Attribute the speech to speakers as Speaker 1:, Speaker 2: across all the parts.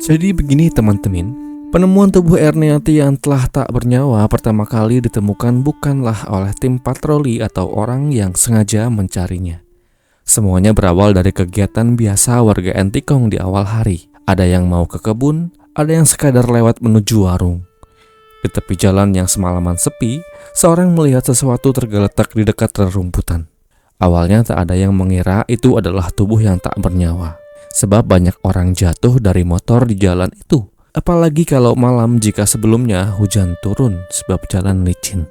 Speaker 1: Jadi begini teman-teman, penemuan tubuh Erniati yang telah tak bernyawa pertama kali ditemukan bukanlah oleh tim patroli atau orang yang sengaja mencarinya. Semuanya berawal dari kegiatan biasa warga Entikong di awal hari. Ada yang mau ke kebun, ada yang sekadar lewat menuju warung. Di tepi jalan yang semalaman sepi, seorang melihat sesuatu tergeletak di dekat rerumputan. Awalnya tak ada yang mengira itu adalah tubuh yang tak bernyawa. Sebab banyak orang jatuh dari motor di jalan itu. Apalagi kalau malam jika sebelumnya hujan turun sebab jalan licin.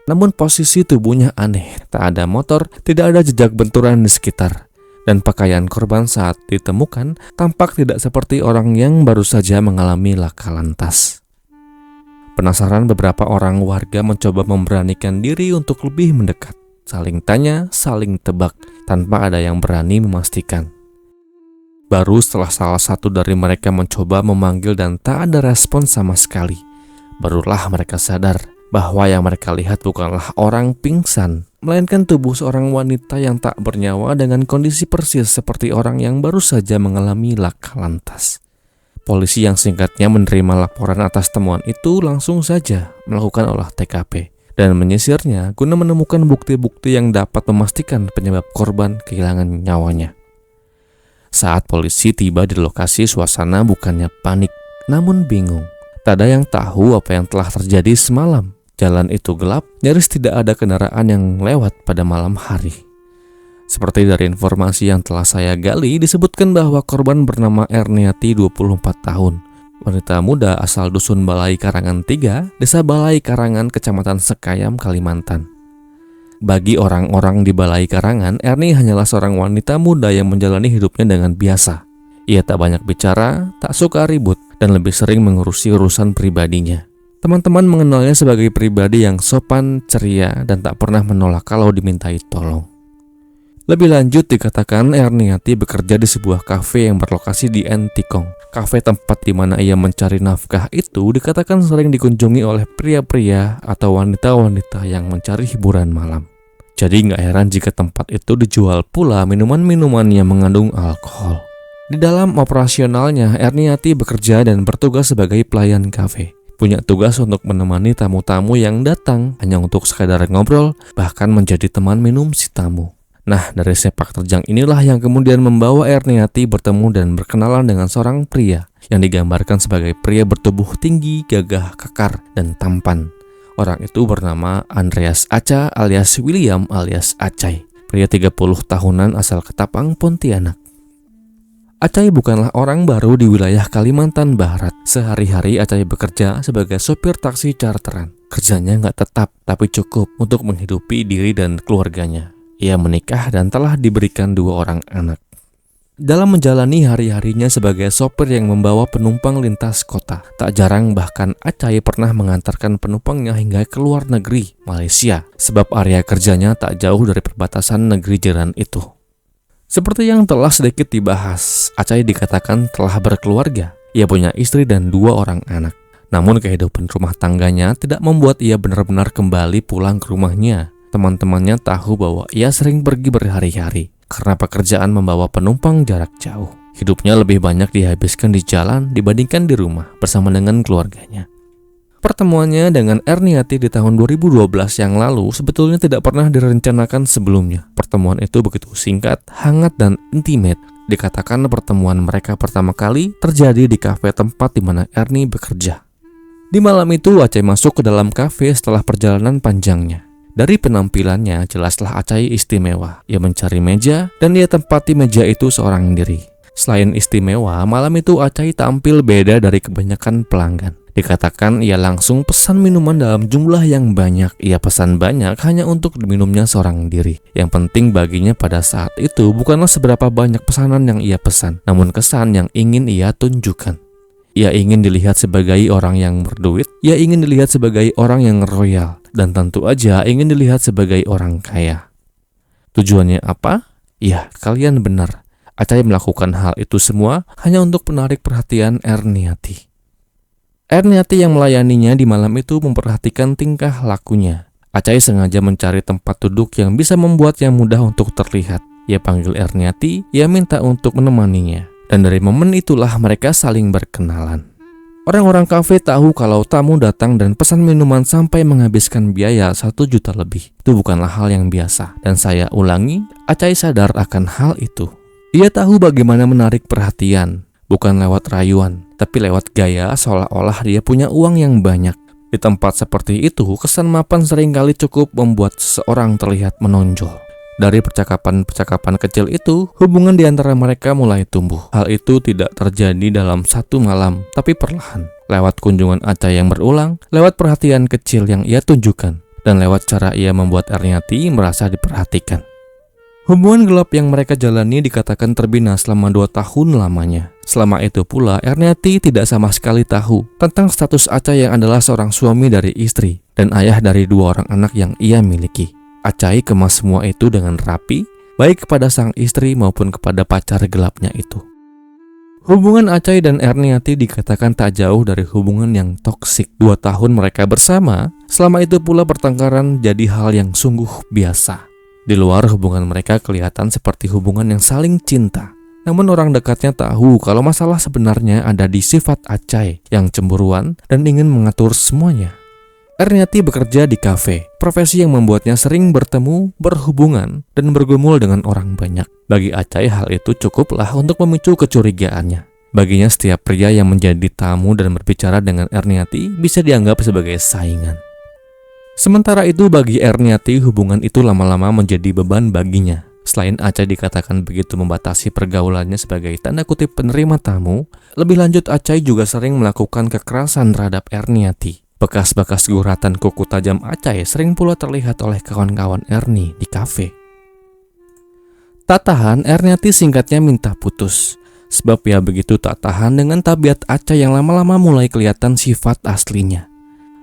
Speaker 1: Namun posisi tubuhnya aneh. Tak ada motor, tidak ada jejak benturan di sekitar. Dan pakaian korban saat ditemukan tampak tidak seperti orang yang baru saja mengalami laka lantas. Penasaran, beberapa orang warga mencoba memberanikan diri untuk lebih mendekat. Saling tanya, saling tebak, tanpa ada yang berani memastikan. Baru setelah salah satu dari mereka mencoba memanggil dan tak ada respon sama sekali, barulah mereka sadar bahwa yang mereka lihat bukanlah orang pingsan, melainkan tubuh seorang wanita yang tak bernyawa dengan kondisi persis seperti orang yang baru saja mengalami laka lantas. Polisi yang singkatnya menerima laporan atas temuan itu langsung saja melakukan olah TKP dan menyisirnya guna menemukan bukti-bukti yang dapat memastikan penyebab korban kehilangan nyawanya. Saat polisi tiba di lokasi, suasana bukannya panik, namun bingung. Tak ada yang tahu apa yang telah terjadi semalam. Jalan itu gelap, nyaris tidak ada kendaraan yang lewat pada malam hari. Seperti dari informasi yang telah saya gali, disebutkan bahwa korban bernama Erniati 24 tahun. Wanita muda asal dusun Balai Karangan 3, Desa Balai Karangan, Kecamatan Sekayam, Kalimantan. Bagi orang-orang di Balai Karangan, Erni hanyalah seorang wanita muda yang menjalani hidupnya dengan biasa. Ia tak banyak bicara, tak suka ribut, dan lebih sering mengurusi urusan pribadinya. Teman-teman mengenalnya sebagai pribadi yang sopan, ceria, dan tak pernah menolak kalau dimintai tolong. Lebih lanjut dikatakan Erniati bekerja di sebuah kafe yang berlokasi di Entikong. Kafe tempat di mana ia mencari nafkah itu dikatakan sering dikunjungi oleh pria-pria atau wanita-wanita yang mencari hiburan malam. Jadi gak heran jika tempat itu dijual pula minuman-minuman yang mengandung alkohol. Di dalam operasionalnya, Erniati bekerja dan bertugas sebagai pelayan kafe. Punya tugas untuk menemani tamu-tamu yang datang hanya untuk sekadar ngobrol, bahkan menjadi teman minum si tamu. Nah, dari sepak terjang inilah yang kemudian membawa Erniati bertemu dan berkenalan dengan seorang pria yang digambarkan sebagai pria bertubuh tinggi, gagah, kekar, dan tampan. Orang itu bernama Andreas Aca alias William alias Acai, pria 30 tahunan asal Ketapang, Pontianak. Acai bukanlah orang baru di wilayah Kalimantan Barat. Sehari-hari Acai bekerja sebagai sopir taksi charteran. Kerjanya nggak tetap, tapi cukup untuk menghidupi diri dan keluarganya. Ia menikah dan telah diberikan 2 orang anak. Dalam menjalani hari-harinya sebagai sopir yang membawa penumpang lintas kota, tak jarang bahkan Acai pernah mengantarkan penumpangnya hingga ke luar negeri, Malaysia, sebab area kerjanya tak jauh dari perbatasan negeri jiran itu. Seperti yang telah sedikit dibahas, Acai dikatakan telah berkeluarga. Ia punya istri dan 2 orang anak. Namun kehidupan rumah tangganya tidak membuat ia benar-benar kembali pulang ke rumahnya. Teman-temannya tahu bahwa ia sering pergi berhari-hari karena pekerjaan membawa penumpang jarak jauh. Hidupnya lebih banyak dihabiskan di jalan dibandingkan di rumah bersama dengan keluarganya. Pertemuannya dengan Erniati di tahun 2012 yang lalu sebetulnya tidak pernah direncanakan sebelumnya. Pertemuan itu begitu singkat, hangat, dan intimate. Dikatakan pertemuan mereka pertama kali terjadi di kafe tempat di mana Erni bekerja. Di malam itu Acai masuk ke dalam kafe setelah perjalanan panjangnya. Dari penampilannya jelaslah Acai istimewa. Ia mencari meja dan ia tempati meja itu seorang diri. Selain istimewa, malam itu Acai tampil beda dari kebanyakan pelanggan. Dikatakan ia langsung pesan minuman dalam jumlah yang banyak. Ia pesan banyak hanya untuk diminumnya seorang diri. Yang penting baginya pada saat itu bukanlah seberapa banyak pesanan yang ia pesan, namun kesan yang ingin ia tunjukkan. Ia ingin dilihat sebagai orang yang berduit, ia ingin dilihat sebagai orang yang royal, dan tentu aja ingin dilihat sebagai orang kaya. Tujuannya apa? Ya, kalian benar. Acai melakukan hal itu semua hanya untuk menarik perhatian Erniati. Erniati yang melayaninya di malam itu memperhatikan tingkah lakunya. Acai sengaja mencari tempat duduk yang bisa membuatnya mudah untuk terlihat. Ia panggil Erniati, ia minta untuk menemaninya. Dan dari momen itulah mereka saling berkenalan. Orang-orang kafe tahu kalau tamu datang dan pesan minuman sampai menghabiskan biaya 1 juta lebih. Itu bukanlah hal yang biasa. Dan saya ulangi, Acai sadar akan hal itu. Ia tahu bagaimana menarik perhatian, bukan lewat rayuan, tapi lewat gaya seolah-olah dia punya uang yang banyak. Di tempat seperti itu, kesan mapan seringkali cukup membuat seseorang terlihat menonjol. Dari percakapan-percakapan kecil itu, hubungan di antara mereka mulai tumbuh. Hal itu tidak terjadi dalam satu malam, tapi perlahan. Lewat kunjungan Acai yang berulang, lewat perhatian kecil yang ia tunjukkan, dan lewat cara ia membuat Erniati merasa diperhatikan. Hubungan gelap yang mereka jalani dikatakan terbina selama 2 tahun lamanya. Selama itu pula, Erniati tidak sama sekali tahu tentang status Acai yang adalah seorang suami dari istri dan ayah dari 2 orang anak yang ia miliki. Acai kemas semua itu dengan rapi, baik kepada sang istri maupun kepada pacar gelapnya itu. Hubungan Acai dan Erniati dikatakan tak jauh dari hubungan yang toksik. 2 tahun mereka bersama, selama itu pula pertengkaran jadi hal yang sungguh biasa. Di luar hubungan mereka kelihatan seperti hubungan yang saling cinta. Namun orang dekatnya tahu kalau masalah sebenarnya ada di sifat Acai yang cemburuan dan ingin mengatur semuanya. Erniati bekerja di kafe, profesi yang membuatnya sering bertemu, berhubungan, dan bergumul dengan orang banyak. Bagi Acai hal itu cukuplah untuk memicu kecurigaannya. Baginya setiap pria yang menjadi tamu dan berbicara dengan Erniati bisa dianggap sebagai saingan. Sementara itu bagi Erniati hubungan itu lama-lama menjadi beban baginya. Selain Acai dikatakan begitu membatasi pergaulannya sebagai tanda kutip penerima tamu, lebih lanjut Acai juga sering melakukan kekerasan terhadap Erniati. Bekas-bekas guratan kuku tajam Acai sering pula terlihat oleh kawan-kawan Erni di kafe. Tak tahan, Erniati singkatnya minta putus. Sebab ia begitu tak tahan dengan tabiat Acai yang lama-lama mulai kelihatan sifat aslinya.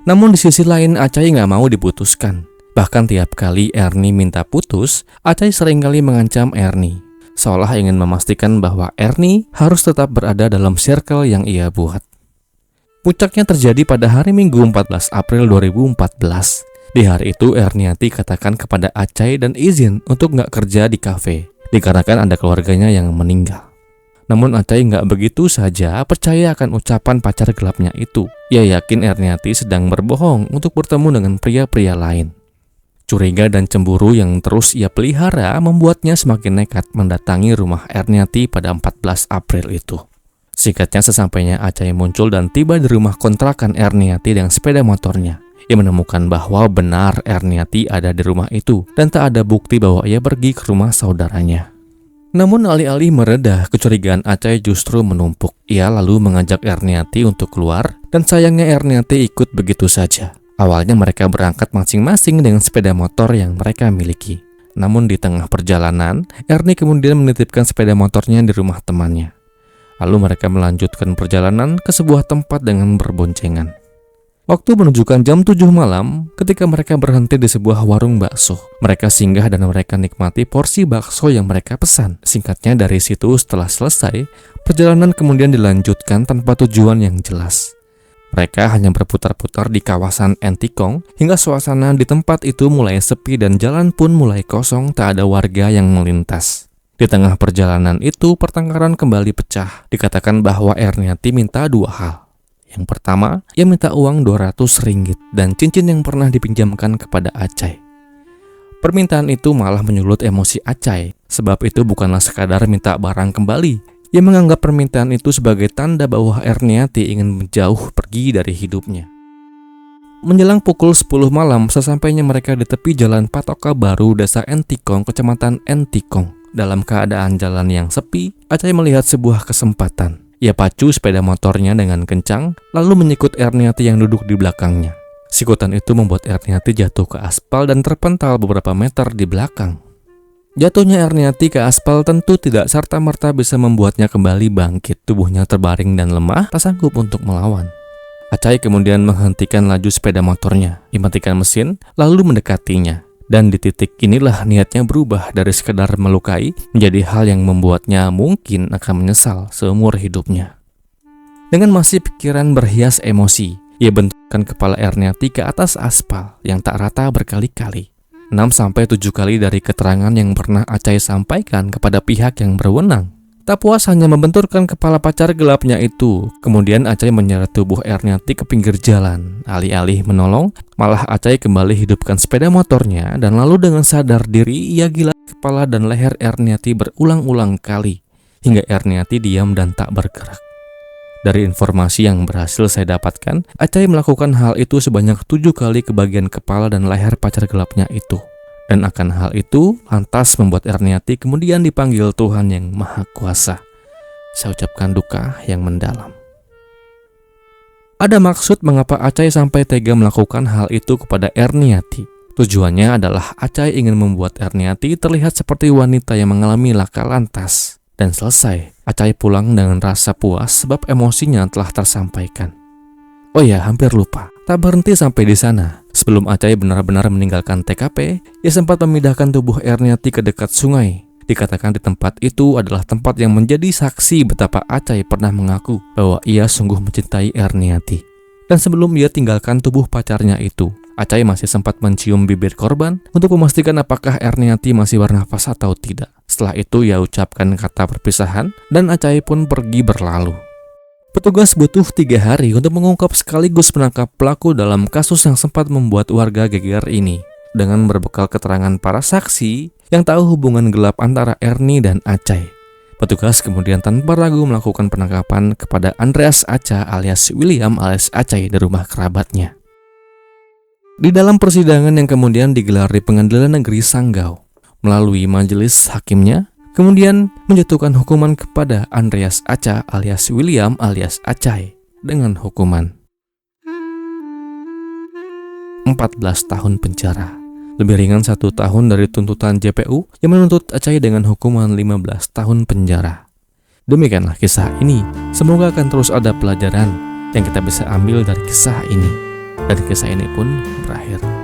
Speaker 1: Namun di sisi lain Acai gak mau diputuskan. Bahkan tiap kali Erni minta putus, Acai seringkali mengancam Erni, seolah ingin memastikan bahwa Erni harus tetap berada dalam circle yang ia buat. Puncaknya terjadi pada hari Minggu 14 April 2014. Di hari itu Erniati katakan kepada Acai dan izin untuk gak kerja di kafe, dikarenakan ada keluarganya yang meninggal. Namun Acai gak begitu saja percaya akan ucapan pacar gelapnya itu. Ia yakin Erniati sedang berbohong untuk bertemu dengan pria-pria lain. Curiga dan cemburu yang terus ia pelihara membuatnya semakin nekat mendatangi rumah Erniati pada 14 April itu. Singkatnya sesampainya Acai muncul dan tiba di rumah kontrakan Erniati dengan sepeda motornya. Ia menemukan bahwa benar Erniati ada di rumah itu dan tak ada bukti bahwa ia pergi ke rumah saudaranya. Namun alih-alih mereda, kecurigaan Acai justru menumpuk. Ia lalu mengajak Erniati untuk keluar dan sayangnya Erniati ikut begitu saja. Awalnya mereka berangkat masing-masing dengan sepeda motor yang mereka miliki. Namun di tengah perjalanan, Erni kemudian menitipkan sepeda motornya di rumah temannya. Lalu mereka melanjutkan perjalanan ke sebuah tempat dengan berboncengan. Waktu menunjukkan jam 7 malam ketika mereka berhenti di sebuah warung bakso. Mereka singgah dan mereka nikmati porsi bakso yang mereka pesan. Singkatnya dari situ setelah selesai, perjalanan kemudian dilanjutkan tanpa tujuan yang jelas. Mereka hanya berputar-putar di kawasan Entikong hingga suasana di tempat itu mulai sepi dan jalan pun mulai kosong, tak ada warga yang melintas. Di tengah perjalanan itu, pertengkaran kembali pecah. Dikatakan bahwa Erniati minta 2 hal. Yang pertama, ia minta uang 200 ringgit dan cincin yang pernah dipinjamkan kepada Acai. Permintaan itu malah menyulut emosi Acai, sebab itu bukanlah sekadar minta barang kembali. Ia menganggap permintaan itu sebagai tanda bahwa Erniati ingin menjauh pergi dari hidupnya. Menjelang pukul 10 malam, sesampainya mereka di tepi jalan Patoka Baru, Desa Entikong, Kecamatan Entikong. Dalam keadaan jalan yang sepi, Acai melihat sebuah kesempatan. Ia pacu sepeda motornya dengan kencang, lalu menyikut Erniati yang duduk di belakangnya. Sikutan itu membuat Erniati jatuh ke aspal dan terpental beberapa meter di belakang. Jatuhnya Erniati ke aspal tentu tidak serta-merta bisa membuatnya kembali bangkit. Tubuhnya terbaring dan lemah, tak sanggup untuk melawan. Acai kemudian menghentikan laju sepeda motornya, dimatikan mesin, lalu mendekatinya. Dan di titik inilah niatnya berubah dari sekedar melukai menjadi hal yang membuatnya mungkin akan menyesal seumur hidupnya. Dengan masih pikiran berhias emosi, ia benturkan kepala Erniati ke atas aspal yang tak rata berkali-kali. 6-7 kali dari keterangan yang pernah Acai sampaikan kepada pihak yang berwenang, Tak puas hanya membenturkan kepala pacar gelapnya itu, kemudian Acai menyeret tubuh Erniati ke pinggir jalan. Alih-alih menolong, malah Acai kembali hidupkan sepeda motornya dan lalu dengan sadar diri ia gilas kepala dan leher Erniati berulang-ulang kali, hingga Erniati diam dan tak bergerak. Dari informasi yang berhasil saya dapatkan, Acai melakukan hal itu sebanyak 7 kali ke bagian kepala dan leher pacar gelapnya itu. Dan akan hal itu lantas membuat Erniati kemudian dipanggil Tuhan yang Maha Kuasa. Saya ucapkan duka yang mendalam. Ada maksud mengapa Acai sampai tega melakukan hal itu kepada Erniati. Tujuannya adalah Acai ingin membuat Erniati terlihat seperti wanita yang mengalami laka lantas. Dan selesai, Acai pulang dengan rasa puas sebab emosinya telah tersampaikan. Oh ya, hampir lupa. Tak berhenti sampai di sana. Sebelum Acai benar-benar meninggalkan TKP, ia sempat memindahkan tubuh Erniati ke dekat sungai. Dikatakan di tempat itu adalah tempat yang menjadi saksi betapa Acai pernah mengaku bahwa ia sungguh mencintai Erniati. Dan sebelum ia tinggalkan tubuh pacarnya itu, Acai masih sempat mencium bibir korban untuk memastikan apakah Erniati masih bernafas atau tidak. Setelah itu ia ucapkan kata perpisahan dan Acai pun pergi berlalu. Petugas butuh 3 hari untuk mengungkap sekaligus menangkap pelaku dalam kasus yang sempat membuat warga geger ini. Dengan berbekal keterangan para saksi yang tahu hubungan gelap antara Erni dan Acai, petugas kemudian tanpa ragu melakukan penangkapan kepada Andreas Aca alias William alias Acai di rumah kerabatnya. Di dalam persidangan yang kemudian digelar di Pengadilan Negeri Sanggau, melalui majelis hakimnya, kemudian menjatuhkan hukuman kepada Andreas Aca alias William alias Acai dengan hukuman 14 tahun penjara. Lebih ringan 1 tahun dari tuntutan JPU yang menuntut Acai dengan hukuman 15 tahun penjara. Demikianlah kisah ini. Semoga akan terus ada pelajaran yang kita bisa ambil dari kisah ini. Dan kisah ini pun berakhir.